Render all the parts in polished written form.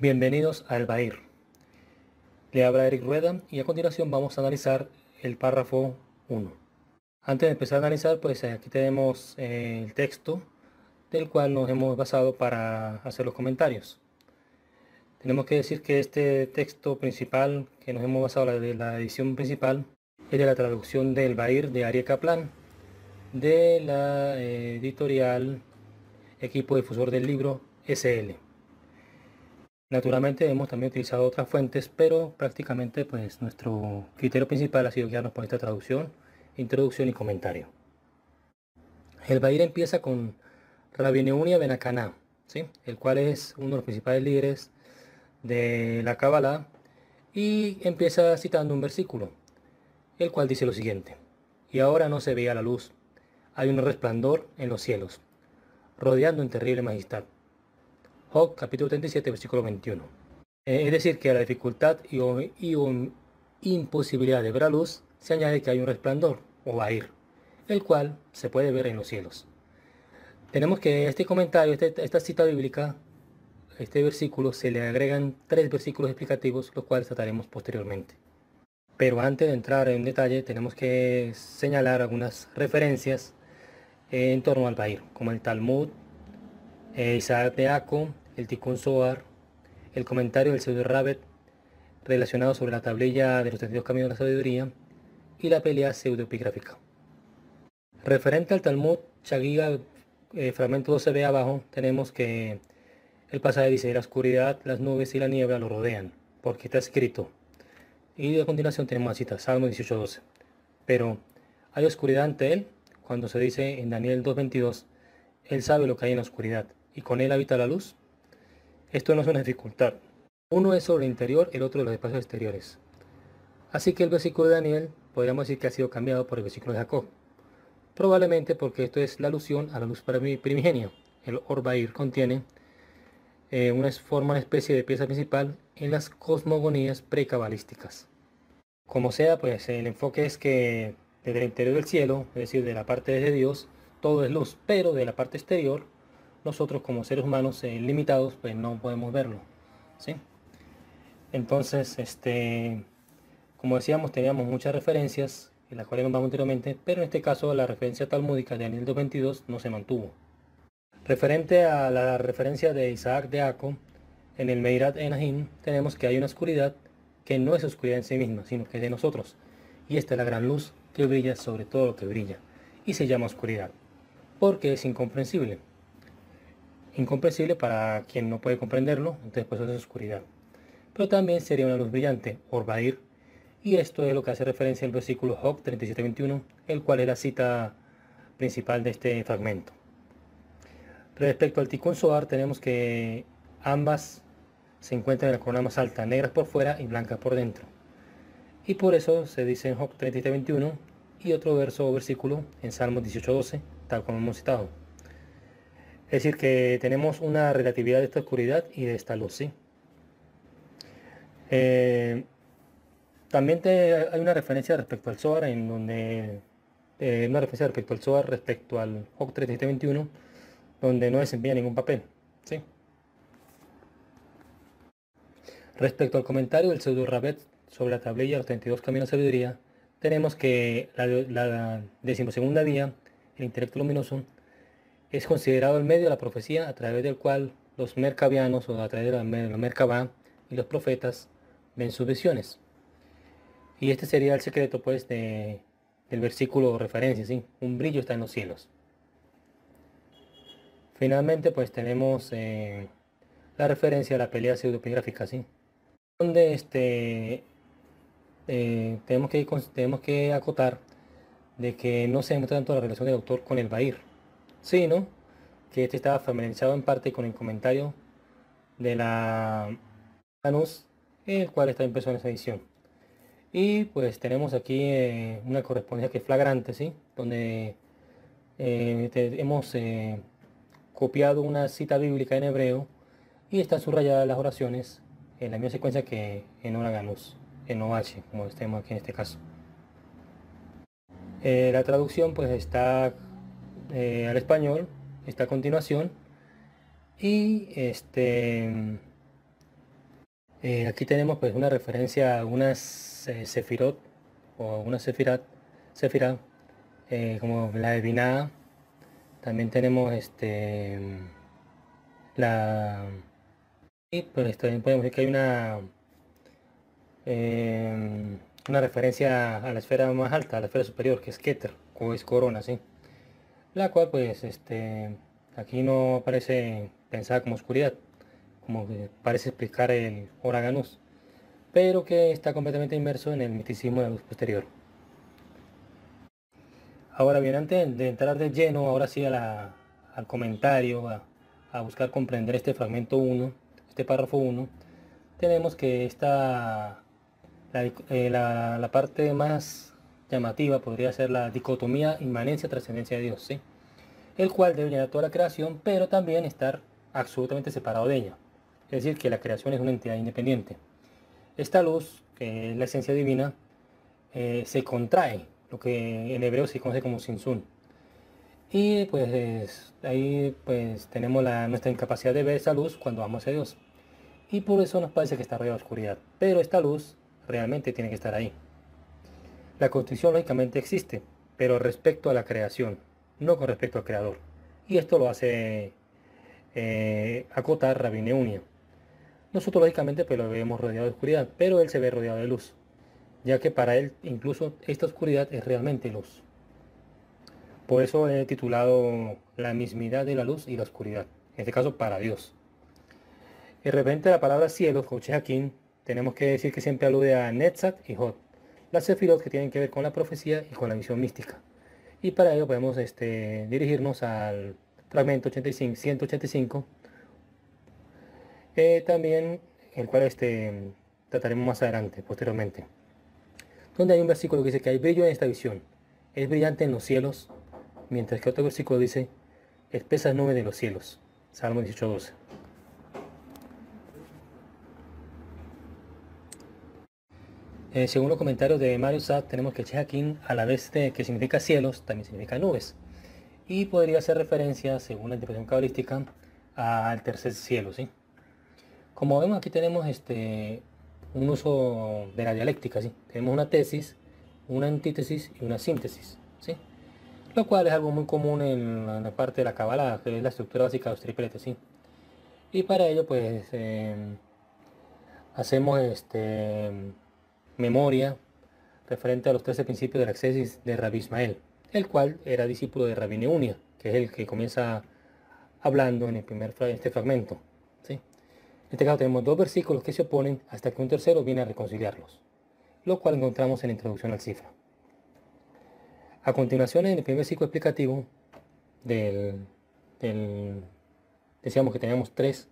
Bienvenidos a El Bahir. Le habla Eric Rueda y a continuación vamos a analizar el párrafo 1. Antes de empezar a analizar, pues aquí tenemos el texto del cual nos hemos basado para hacer los comentarios. Tenemos que decir que este texto principal que nos hemos basado, de la edición principal, es de la traducción del Bahir de Aryeh Kaplan, de la editorial Equipo Difusor del Libro SL. Naturalmente hemos también utilizado otras fuentes, pero prácticamente pues nuestro criterio principal ha sido guiarnos por esta traducción, introducción y comentario. El Bahir empieza con Rabbi Nehemia ben Akaná, ¿sí? El cual es uno de los principales líderes de la Kabbalah, y empieza citando un versículo, el cual dice lo siguiente: y ahora no se veía la luz, hay un resplandor en los cielos, rodeando en terrible majestad. Job capítulo 37, versículo 21. Es decir, que a la dificultad y imposibilidad de ver la luz se añade que hay un resplandor, o Bahir, el cual se puede ver en los cielos. Tenemos que este comentario, esta cita bíblica, este versículo, se le agregan 3 versículos explicativos, los cuales trataremos posteriormente. Pero antes de entrar en detalle, tenemos que señalar algunas referencias en torno al Bahir, como el Talmud, Isaac de Aco, el Tikkun Zohar, el comentario del Pseudo Rabet relacionado sobre la tablilla de los 32 caminos de la sabiduría y la pelea pseudoepigráfica. Referente al Talmud Chagiga, fragmento 12b abajo, tenemos que el pasaje dice: la oscuridad, las nubes y la niebla lo rodean, porque está escrito. Y a continuación tenemos la cita, Salmo 18:12. Pero hay oscuridad ante él, cuando se dice en Daniel 2:22, él sabe lo que hay en la oscuridad, y con él habita la luz. Esto no es una dificultad. Uno es sobre el interior, el otro de los espacios exteriores. Así que el versículo de Daniel podríamos decir que ha sido cambiado por el versículo de Jacob. Probablemente porque esto es la alusión a la luz primigenia. El Orbair contiene una especie de pieza principal en las cosmogonías precabalísticas. Como sea, pues el enfoque es que desde el interior del cielo, es decir, de la parte de Dios, todo es luz, pero de la parte exterior, nosotros como seres humanos limitados, pues no podemos verlo, ¿sí? Entonces, como decíamos, teníamos muchas referencias, en las cuales nos vamos anteriormente, pero en este caso la referencia talmúdica de Daniel 2:22 no se mantuvo. Referente a la referencia de Isaac de Aco, en el Meirat Enahim tenemos que hay una oscuridad que no es oscuridad en sí misma, sino que es de nosotros. Y esta es la gran luz que brilla sobre todo lo que brilla. Y se llama oscuridad, porque es incomprensible. Incomprensible para quien no puede comprenderlo, entonces pues eso es oscuridad. Pero también sería una luz brillante, Orbair, y esto es lo que hace referencia al versículo Job 37:21, el cual es la cita principal de este fragmento. Respecto al Tikkun Zohar, tenemos que ambas se encuentran en la corona más alta, negras por fuera y blancas por dentro. Y por eso se dice en Job 37:21 y otro verso o versículo en Salmos 18:12, tal como hemos citado. Es decir, que tenemos una relatividad de esta oscuridad y de esta luz, ¿sí? También hay una referencia respecto al Zohar, en donde una referencia respecto al Zohar, respecto al Job 37:21, donde no desempeña ningún papel, ¿sí? Respecto al comentario del Pseudo Rabet sobre la tablilla de los 32 caminos de sabiduría, tenemos que la 12ª vía, el intelecto luminoso, es considerado el medio de la profecía a través del cual los mercabianos, o a través de los merkabá y los profetas, ven sus visiones. Y este sería el secreto, pues, del versículo o referencia, ¿sí? Un brillo está en los cielos. Finalmente, pues, tenemos la referencia a la pelea pseudopigráfica, ¿sí? Donde tenemos que acotar de que no se demuestra tanto la relación del autor con el Bahir, sino que este estaba familiarizado en parte con el comentario de la Anus, el cual está impreso en esa edición. Y pues tenemos aquí una correspondencia que es flagrante, ¿sí? Donde hemos copiado una cita bíblica en hebreo y están subrayadas las oraciones en la misma secuencia que en Oraganus, en OH, como estemos aquí en este caso. La traducción pues está al español, está a continuación, y Aquí tenemos pues una referencia a unas sefirot o una sefirá, como la de Binah. También tenemos la... Y pues también podemos decir que hay una referencia a la esfera más alta, a la esfera superior, que es Keter, o es corona, ¿sí? La cual pues aquí no aparece pensada como oscuridad, como que parece explicar el Oraganus, pero que está completamente inmerso en el misticismo de la luz posterior. Ahora bien, antes de entrar de lleno, ahora sí al comentario, a buscar comprender este fragmento 1, este párrafo 1, tenemos que la parte más llamativa podría ser la dicotomía inmanencia-trascendencia de Dios, ¿sí? El cual debe llenar toda la creación, pero también estar absolutamente separado de ella. Es decir, que la creación es una entidad independiente. Esta luz, que es la esencia divina, se contrae, lo que en hebreo se conoce como sinsun. Y pues ahí pues tenemos nuestra incapacidad de ver esa luz cuando vamos a Dios. Y por eso nos parece que está rodeada de oscuridad. Pero esta luz realmente tiene que estar ahí. La construcción lógicamente existe, pero respecto a la creación, no con respecto al creador. Y esto lo hace acotar Rabbi Neunia. Nosotros lógicamente pues lo vemos rodeado de oscuridad, pero él se ve rodeado de luz, ya que para él incluso esta oscuridad es realmente luz. Por eso he titulado La mismidad de la luz y la oscuridad, en este caso para Dios. Y de repente la palabra cielo, con Shehakin, tenemos que decir que siempre alude a Netzat y Hod, las sefirot que tienen que ver con la profecía y con la visión mística. Y para ello podemos dirigirnos al fragmento 185, también el cual trataremos más adelante, posteriormente, donde hay un versículo que dice que hay brillo en esta visión, es brillante en los cielos, mientras que otro versículo dice, espesa nube de los cielos, Salmo 18:12. Según los comentarios de Mario Sad, tenemos que Shehakin, a la vez de que significa cielos, también significa nubes. Y podría hacer referencia, según la interpretación cabalística, al tercer cielo, ¿sí? Como vemos, aquí tenemos un uso de la dialéctica, ¿sí? Tenemos una tesis, una antítesis y una síntesis, ¿sí? Lo cual es algo muy común en la parte de la Kabbalah, que es la estructura básica de los tripletes, ¿sí? Y para ello, pues, hacemos memoria referente a los 13 principios de la exégesis de Rabbi Ismael, el cual era discípulo de Rabbi Neunia, que es el que comienza hablando en este fragmento, ¿sí? En este caso tenemos dos versículos que se oponen hasta que un tercero viene a reconciliarlos, lo cual encontramos en la introducción al Sifra. A continuación, en el primer versículo explicativo decíamos que teníamos tres.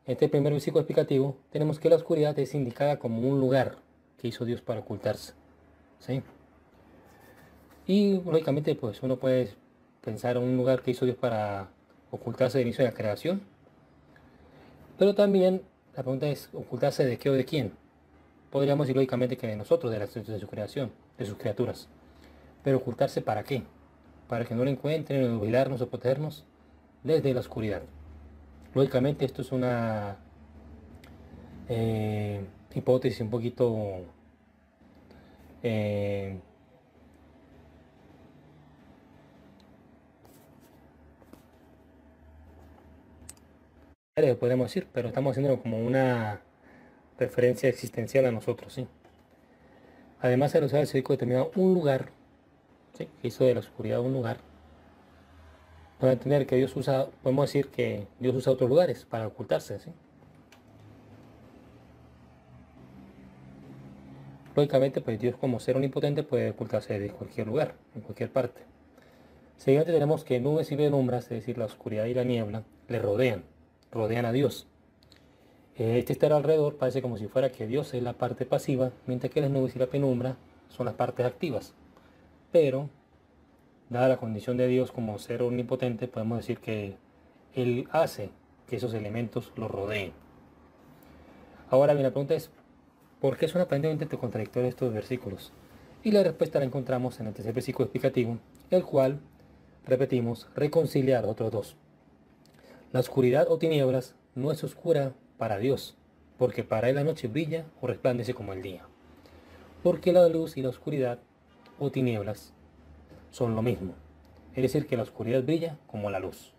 En este primer versículo explicativo tenemos que la oscuridad es indicada como un lugar que hizo Dios para ocultarse, ¿sí? Y lógicamente pues uno puede pensar en un lugar que hizo Dios para ocultarse del inicio de la creación, pero también la pregunta es, ¿ocultarse de qué o de quién? Podríamos decir lógicamente que de nosotros, de su creación, de sus criaturas. Pero ¿ocultarse para qué? Para que no lo encuentren, o vigilarnos o protegernos desde la oscuridad. Lógicamente esto es una hipótesis un poquito podemos decir, pero estamos haciendo como una referencia existencial a nosotros, ¿sí? Además, al usar el círculo determinado un lugar, ¿sí? Que hizo de la oscuridad un lugar, para entender que Dios usa, podemos decir que Dios usa otros lugares para ocultarse, ¿sí? Lógicamente, pues Dios como ser omnipotente puede ocultarse de cualquier lugar, en cualquier parte. Siguiente tenemos que nubes y penumbras, es decir, la oscuridad y la niebla, le rodean a Dios. Este estar alrededor parece como si fuera que Dios es la parte pasiva, mientras que las nubes y la penumbra son las partes activas. Pero, dada la condición de Dios como ser omnipotente, podemos decir que Él hace que esos elementos lo rodeen. Ahora bien, la pregunta es, ¿por qué son aparentemente contradictorios estos versículos? Y la respuesta la encontramos en el tercer versículo explicativo, el cual, repetimos, reconcilia a los otros dos. La oscuridad o tinieblas no es oscura para Dios, porque para él la noche brilla o resplandece como el día. Porque la luz y la oscuridad o tinieblas son lo mismo. Es decir, que la oscuridad brilla como la luz.